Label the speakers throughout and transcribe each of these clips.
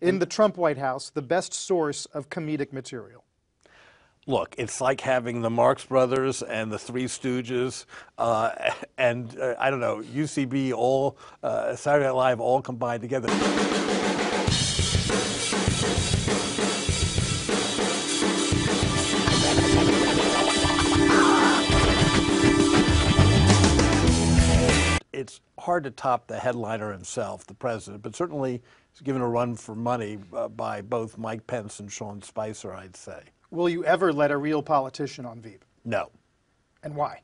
Speaker 1: in the Trump White House, the best source of comedic material?
Speaker 2: Look, it's like having the Marx Brothers and the Three Stooges and I don't know, UCB, all Saturday Night Live, all combined together. It's hard to top the headliner himself, the president, but certainly he's given a run for money by both Mike Pence and Sean Spicer, I'd say.
Speaker 1: Will you ever let a real politician on Veep?
Speaker 2: No.
Speaker 1: And why?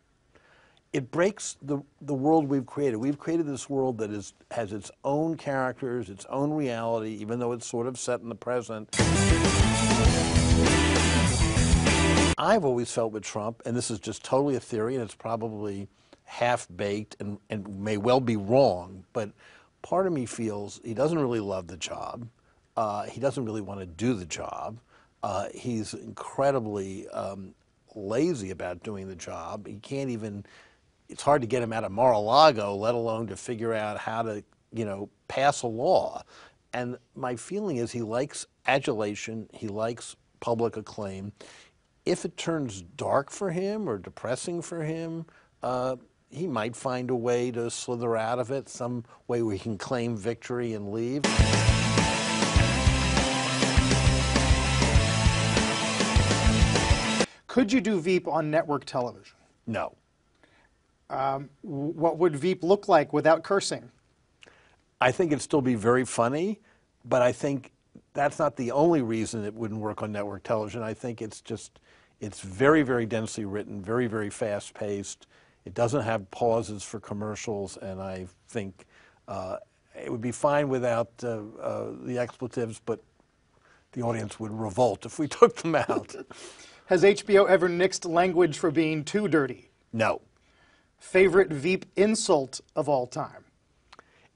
Speaker 2: It breaks the world we've created. We've created this world that has its own characters, its own reality, even though it's sort of set in the present. I've always felt with Trump, and this is just totally a theory, and it's probably half-baked and may well be wrong, but part of me feels he doesn't really love the job. He doesn't really want to do the job. He's incredibly lazy about doing the job. He can't even, it's hard to get him out of Mar-a-Lago, let alone to figure out how to, pass a law. And my feeling is he likes adulation, he likes public acclaim. If it turns dark for him or depressing for him, he might find a way to slither out of it, some way where he can claim victory and leave.
Speaker 1: Could you do Veep on network television?
Speaker 2: No.
Speaker 1: What would Veep look like without cursing?
Speaker 2: I think it'd still be very funny, but I think that's not the only reason it wouldn't work on network television. I think it's very, very densely written, very, very fast-paced. It doesn't have pauses for commercials, and I think it would be fine without the expletives, but the audience would revolt if we took them out.
Speaker 1: Has HBO ever nixed language for being too dirty?
Speaker 2: No.
Speaker 1: Favorite Veep insult of all time?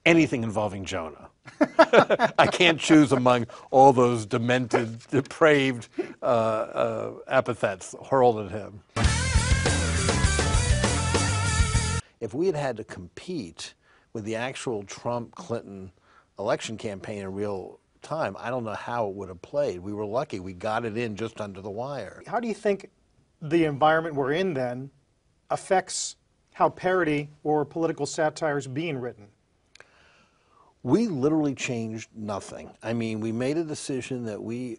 Speaker 2: Anything involving Jonah. I can't choose among all those demented, depraved epithets hurled at him. If we had had to compete with the actual Trump-Clinton election campaign in real time, I don't know how it would have played. We were lucky. We got it in just under the wire.
Speaker 1: How do you think the environment we're in then affects how parody or political satire is being written?
Speaker 2: We literally changed nothing. I mean, we made a decision that we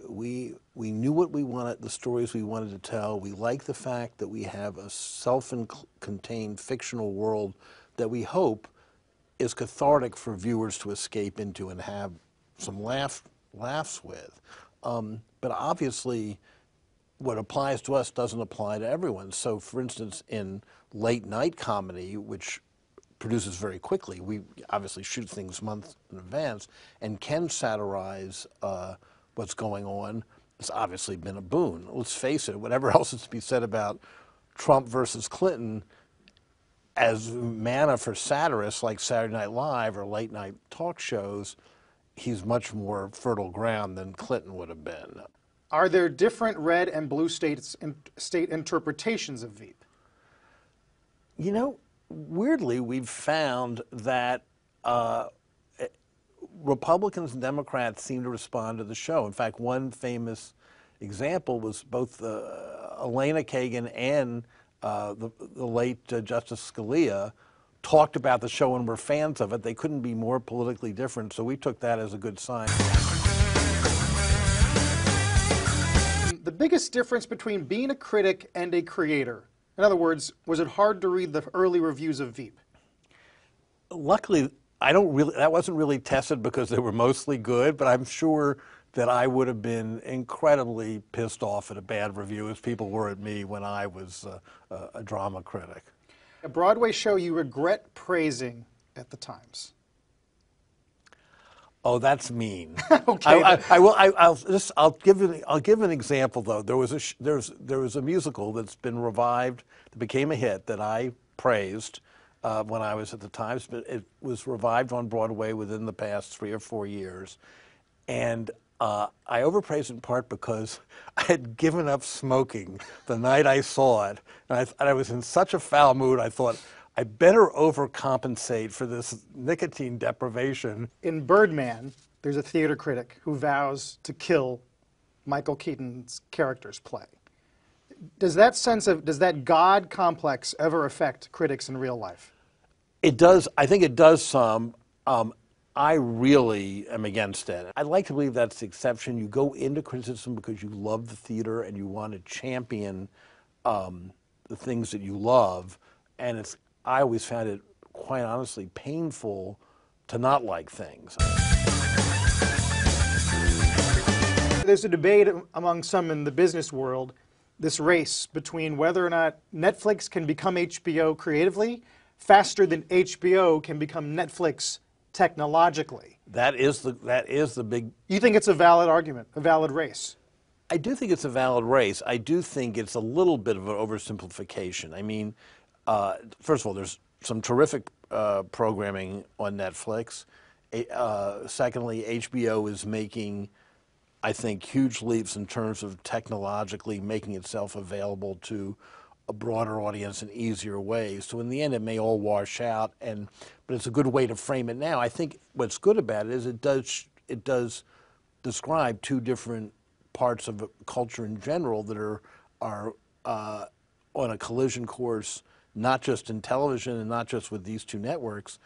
Speaker 2: knew what we wanted, the stories we wanted to tell. We like the fact that we have a self-contained fictional world that we hope is cathartic for viewers to escape into and have some laughs with. But obviously, what applies to us doesn't apply to everyone. So, for instance, in late night comedy, which produces very quickly, we obviously shoot things months in advance and can satirize what's going on. It's obviously been a boon. Let's face it, whatever else is to be said about Trump versus Clinton, as manna for satirists like Saturday Night Live or late night talk shows, he's much more fertile ground than Clinton would have been.
Speaker 1: Are there different red and blue state interpretations of Veep?
Speaker 2: You know, weirdly, we've found that Republicans and Democrats seem to respond to the show. In fact, one famous example was both Elena Kagan and the late Justice Scalia talked about the show and were fans of it. They couldn't be more politically different, so we took that as a good sign.
Speaker 1: The biggest difference between being a critic and a creator? In other words, was it hard to read the early reviews of Veep?
Speaker 2: Luckily, that wasn't really tested because they were mostly good, but I'm sure that I would have been incredibly pissed off at a bad review as people were at me when I was a drama critic.
Speaker 1: A Broadway show you regret praising at the Times?
Speaker 2: Oh, that's mean.
Speaker 1: Okay.
Speaker 2: I'll give an example though. There was a musical that's been revived that became a hit that I praised when I was at the Times, but it was revived on Broadway within the past 3 or 4 years, and I overpraised it in part because I had given up smoking the night I saw it, and I was in such a foul mood. I thought, I better overcompensate for this nicotine deprivation.
Speaker 1: In Birdman, there's a theater critic who vows to kill Michael Keaton's character's play. Does that God complex ever affect critics in real life?
Speaker 2: It does. I think it does some. I really am against it. I'd like to believe that's the exception. You go into criticism because you love the theater and you want to champion the things that you love. And I always found it, quite honestly, painful to not like things.
Speaker 1: There's a debate among some in the business world, this race between whether or not Netflix can become HBO creatively faster than HBO can become Netflix technologically.
Speaker 2: That is the big...
Speaker 1: You think it's a valid argument, a valid race?
Speaker 2: I do think it's a valid race. I do think it's a little bit of an oversimplification. I mean, first of all, there's some terrific programming on Netflix. Secondly, HBO is making, I think, huge leaps in terms of technologically making itself available to a broader audience in easier ways. So in the end, it may all wash out, but it's a good way to frame it now. I think what's good about it is it does describe two different parts of culture in general that are on a collision course, not just in television and not just with these two networks.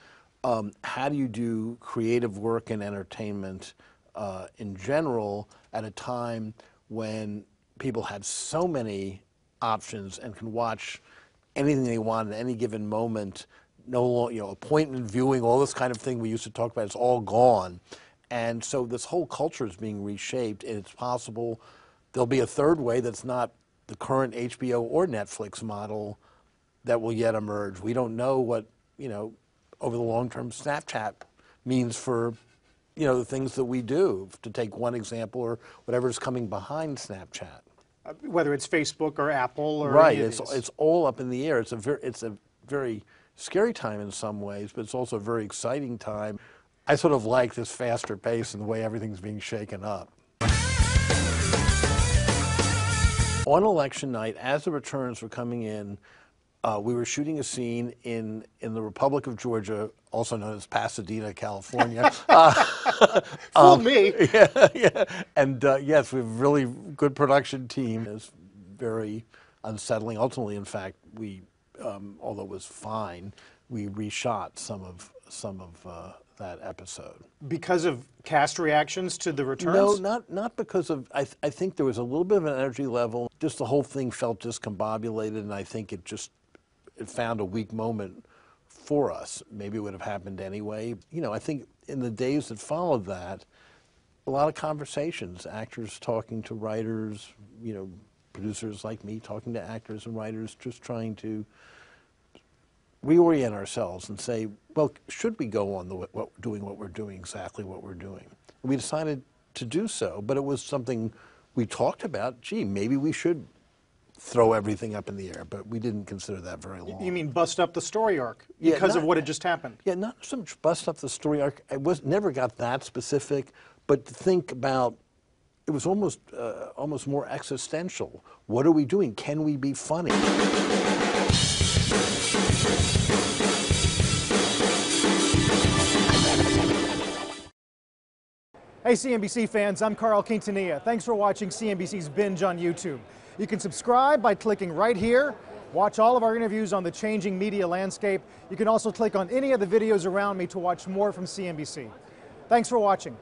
Speaker 2: How do you do creative work and entertainment in general at a time when people have so many options and can watch anything they want at any given moment? Appointment viewing, all this kind of thing we used to talk about, it's all gone. And so this whole culture is being reshaped, and it's possible there'll be a third way that's not the current HBO or Netflix model that will yet emerge. We don't know what, over the long term Snapchat means for, the things that we do, to take one example, or whatever's coming behind Snapchat.
Speaker 1: Whether it's Facebook or Apple or
Speaker 2: right, it's all up in the air. It's a very scary time in some ways, but it's also a very exciting time. I sort of like this faster pace and the way everything's being shaken up. On election night, as the returns were coming in, we were shooting a scene in the Republic of Georgia, also known as Pasadena, California.
Speaker 1: Fool me.
Speaker 2: Yeah. And yes, we have a really good production team. It's very unsettling. Ultimately, in fact, we, although it was fine, we reshot some of that episode.
Speaker 1: Because of cast reactions to the returns?
Speaker 2: No, not because of, I think there was a little bit of an energy level. Just the whole thing felt discombobulated, and I think it found a weak moment for us. Maybe it would have happened anyway. I think in the days that followed that, a lot of conversations, actors talking to writers, producers like me talking to actors and writers, just trying to reorient ourselves and say, well, should we go on doing what we're doing, exactly what we're doing? We decided to do so, but it was something we talked about. Gee, maybe we should throw everything up in the air, but we didn't consider that very long.
Speaker 1: You mean bust up the story arc because of what had just happened?
Speaker 2: Yeah, not so much bust up the story arc. I never got that specific, but to think about, it was almost more existential. What are we doing? Can we be funny?
Speaker 1: Hey CNBC fans, I'm Carl Quintanilla. Thanks for watching CNBC's Binge on YouTube. You can subscribe by clicking right here. Watch all of our interviews on the changing media landscape. You can also click on any of the videos around me to watch more from CNBC. Thanks for watching.